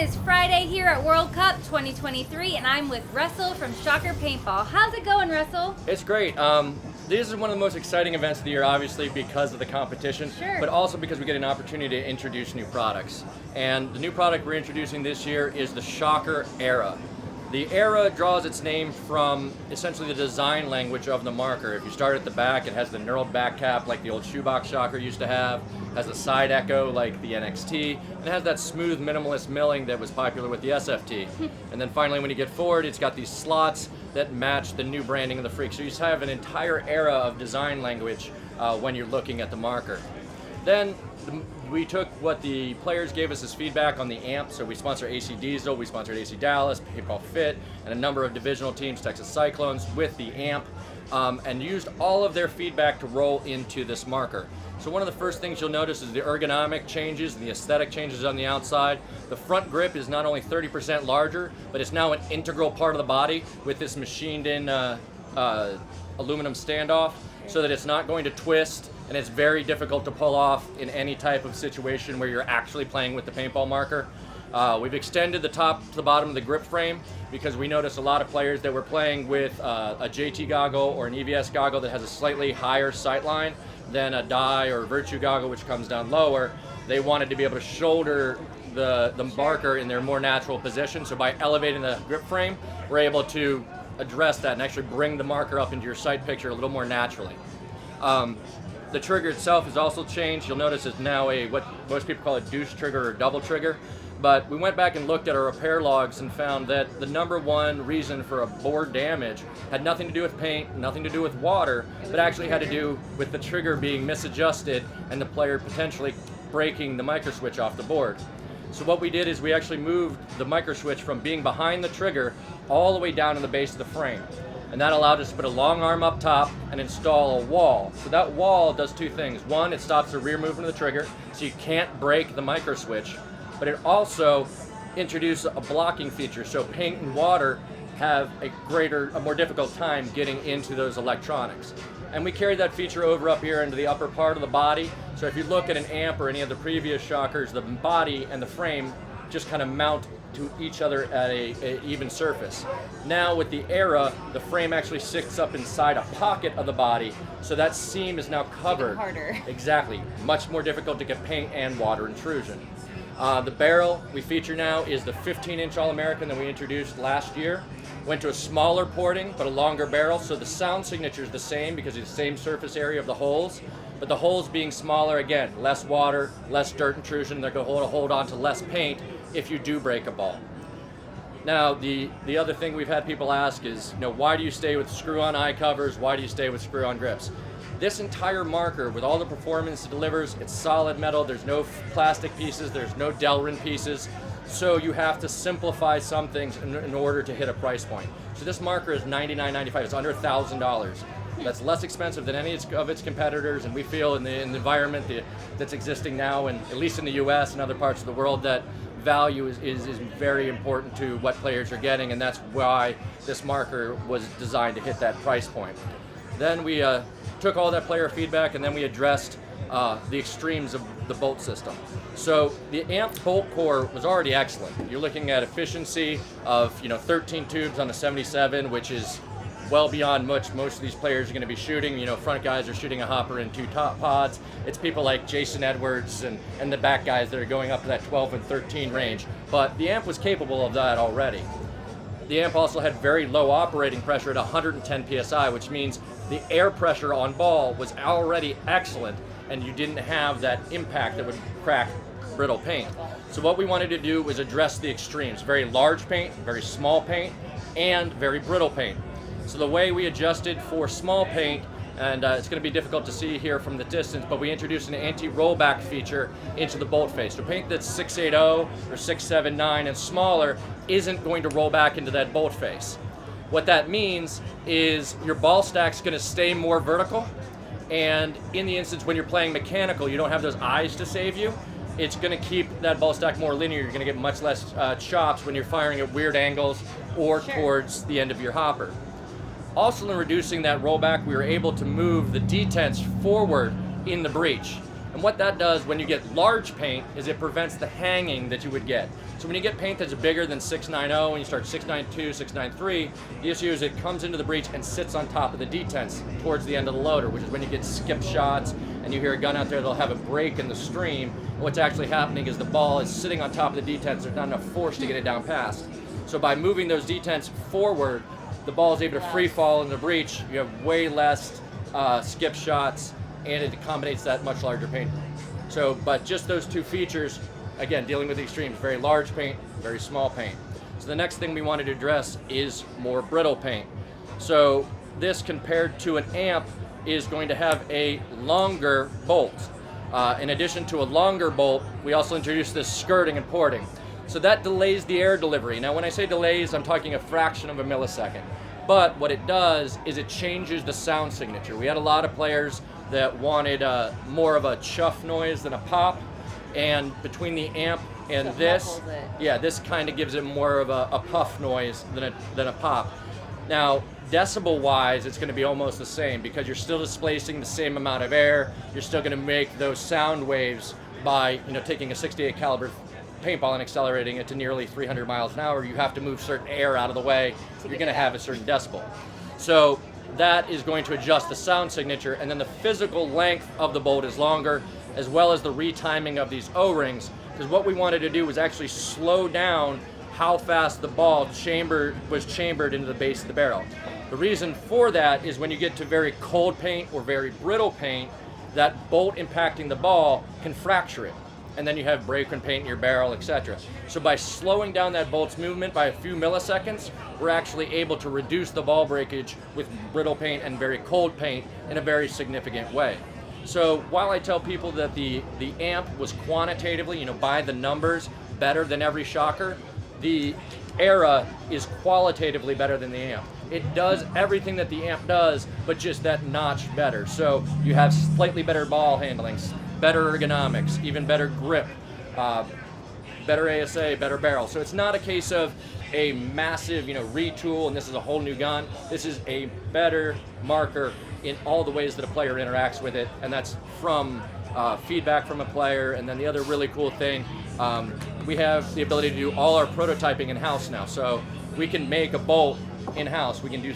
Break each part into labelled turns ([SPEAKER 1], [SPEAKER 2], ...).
[SPEAKER 1] is Friday here at World Cup 2023, and I'm with Russell from Shocker Paintball. How's it going, Russell?
[SPEAKER 2] It's great. This is one of the most exciting events of the year, obviously because of the competition,
[SPEAKER 1] Sure.
[SPEAKER 2] but also because we get an opportunity to introduce new products. And the new product we're introducing this year is the Shocker Era. The Era draws its name from essentially the design language of the marker. If you start at the back, it has the knurled back cap like the old shoebox Shocker used to have, has a side echo like the NXT, and it has that smooth minimalist milling that was popular with the SFT. And then finally when you get forward, it's got these slots that match the new branding of the Freak. So you have an entire era of design language when you're looking at the marker. Then we took what the players gave us as feedback on the amp. So we sponsor AC Diesel, we sponsored AC Dallas, Paintball Fit, and a number of divisional teams, Texas Cyclones, with the amp, and used all of their feedback to roll into this marker. So one of the first things you'll notice is the ergonomic changes and the aesthetic changes on the outside. The front grip is not only 30% larger, but it's now an integral part of the body with this machined in aluminum standoff, so that it's not going to twist, and it's very difficult to pull off in any type of situation where you're actually playing with the paintball marker. We've extended the top to the bottom of the grip frame because we noticed a lot of players that were playing with a JT goggle or an EVS goggle that has a slightly higher sight line than a Dye or Virtue goggle, which comes down lower. They wanted to be able to shoulder the marker in their more natural position. So by elevating the grip frame, we're able to address that and actually bring the marker up into your sight picture a little more naturally. The trigger itself has also changed. You'll notice it's now what most people call a deuce trigger or double trigger. But we went back and looked at our repair logs and found that the number one reason for a board damage had nothing to do with paint, nothing to do with water, but actually had to do with the trigger being misadjusted and the player potentially breaking the micro switch off the board. So what we did is we actually moved the micro switch from being behind the trigger all the way down to the base of the frame. And that allowed us to put a long arm up top and install a wall. So that wall does two things. One, it stops the rear movement of the trigger, so you can't break the micro switch, but it also introduced a blocking feature, so paint and water have a more difficult time getting into those electronics. And we carried that feature over up here into the upper part of the body. So if you look at an amp or any of the previous Shockers, the body and the frame just kind of mount to each other at a even surface. Now with the Era, the frame actually sits up inside a pocket of the body, so that seam is now covered.
[SPEAKER 1] Harder.
[SPEAKER 2] Exactly. Much more difficult to get paint and water intrusion. The barrel we feature now is the 15-inch All-American that we introduced last year. Went to a smaller porting, but a longer barrel, so the sound signature is the same because it's the same surface area of the holes, but the holes being smaller, again, less water, less dirt intrusion, they're going to hold on to less paint if you do break a ball. Now, the other thing we've had people ask is, why do you stay with screw-on eye covers? Why do you stay with screw-on grips? This entire marker, with all the performance it delivers, it's solid metal, there's no plastic pieces, there's no Delrin pieces, so you have to simplify some things in order to hit a price point. So this marker is $99.95, it's under $1,000. That's less expensive than any of its competitors, and we feel in the environment that's existing now, and at least in the US and other parts of the world, that value is very important to what players are getting, and that's why this marker was designed to hit that price point. Then we took all that player feedback and then we addressed the extremes of the bolt system. So the amp bolt core was already excellent. You're looking at efficiency of 13 tubes on a 77, which is well beyond much most of these players are going to be shooting. Front guys are shooting a hopper in 2 top pods. It's people like Jason Edwards and the back guys that are going up to that 12 and 13 range. But the amp was capable of that already. The amp also had very low operating pressure at 110 psi, which means the air pressure on ball was already excellent, and you didn't have that impact that would crack brittle paint. So what we wanted to do was address the extremes: very large paint, very small paint, and very brittle paint. So the way we adjusted for small paint, and it's going to be difficult to see here from the distance, but we introduced an anti-rollback feature into the bolt face. So paint that's 680 or 679 and smaller isn't going to roll back into that bolt face. What that means is your ball stack's going to stay more vertical, and in the instance when you're playing mechanical, you don't have those eyes to save you. It's going to keep that ball stack more linear. You're going to get much less chops when you're firing at weird angles or towards the end of your hopper. Also, in reducing that rollback, we were able to move the detents forward in the breech. And what that does when you get large paint is it prevents the hanging that you would get. So when you get paint that's bigger than 690 and you start 692, 693, the issue is it comes into the breech and sits on top of the detents towards the end of the loader, which is when you get skip shots and you hear a gun out there, they'll have a break in the stream. And what's actually happening is the ball is sitting on top of the detents, there's not enough force to get it down past. So by moving those detents forward, the ball is able to free fall in the breech. You have way less skip shots, and it accommodates that much larger paint. So, but just those two features, again, dealing with the extremes, very large paint, very small paint. So the next thing we wanted to address is more brittle paint. So this, compared to an amp, is going to have a longer bolt. In addition to a longer bolt, we also introduced this skirting and porting. So that delays the air delivery. Now when I say delays, I'm talking a fraction of a millisecond. But what it does is it changes the sound signature. We had a lot of players that wanted more of a chuff noise than a pop, and between the amp and
[SPEAKER 1] So it
[SPEAKER 2] this,
[SPEAKER 1] muffles it.
[SPEAKER 2] yeah, this kind of gives it more of a puff noise than a pop. Now, decibel-wise, it's going to be almost the same because you're still displacing the same amount of air. You're still going to make those sound waves by, taking a 68 caliber paintball and accelerating it to nearly 300 miles an hour. You have to move certain air out of the way. You're going to have a certain decibel. So that is going to adjust the sound signature, and then the physical length of the bolt is longer, as well as the retiming of these O-rings, because what we wanted to do was actually slow down how fast the ball was chambered into the base of the barrel. The reason for that is when you get to very cold paint or very brittle paint, that bolt impacting the ball can fracture it, and then you have break and paint in your barrel, etc. So by slowing down that bolt's movement by a few milliseconds, we're actually able to reduce the ball breakage with brittle paint and very cold paint in a very significant way. So while I tell people that the amp was quantitatively, by the numbers, better than every shocker, the Era is qualitatively better than the amp. It does everything that the amp does, but just that notch better. So you have slightly better ball handling, better ergonomics, even better grip, better ASA, better barrel. So it's not a case of a massive, retool and this is a whole new gun. This is a better marker in all the ways that a player interacts with it, and that's from feedback from a player. And then the other really cool thing, we have the ability to do all our prototyping in-house now. So we can make a bolt in-house. We can do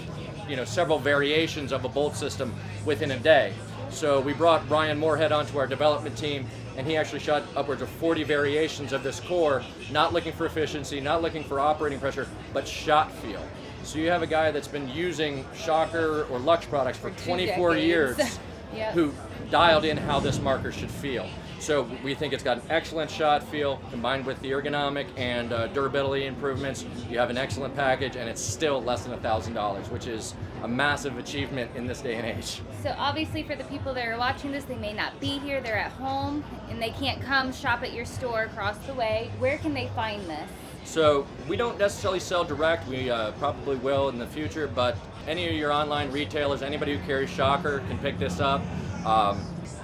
[SPEAKER 2] several variations of a bolt system within a day. So we brought Brian Moorhead onto our development team, and he actually shot upwards of 40 variations of this core, not looking for efficiency, not looking for operating pressure, but shot feel. So you have a guy that's been using Shocker or Lux products for 24 years
[SPEAKER 1] Yep.
[SPEAKER 2] who dialed in how this marker should feel. So we think it's got an excellent shot feel combined with the ergonomic and durability improvements. You have an excellent package, and it's still less than $1,000, which is a massive achievement in this day and age.
[SPEAKER 1] So obviously for the people that are watching this, they may not be here, they're at home, and they can't come shop at your store across the way. Where can they find this?
[SPEAKER 2] So we don't necessarily sell direct. We probably will in the future, but any of your online retailers, anybody who carries Shocker can pick this up.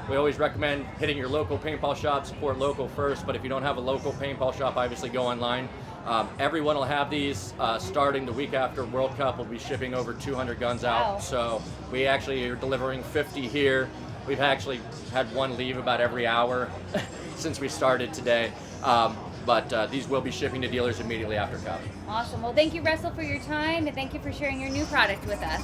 [SPEAKER 2] We always recommend hitting your local paintball shop, support local first, but if you don't have a local paintball shop, obviously go online. Everyone will have these starting the week after World Cup. We'll be shipping over 200 guns out.
[SPEAKER 1] Wow.
[SPEAKER 2] So we actually are delivering 50 here. We've actually had one leave about every hour since we started today. But these will be shipping to dealers immediately after Cup.
[SPEAKER 1] Awesome. Well, thank you, Russell, for your time, and thank you for sharing your new product with us.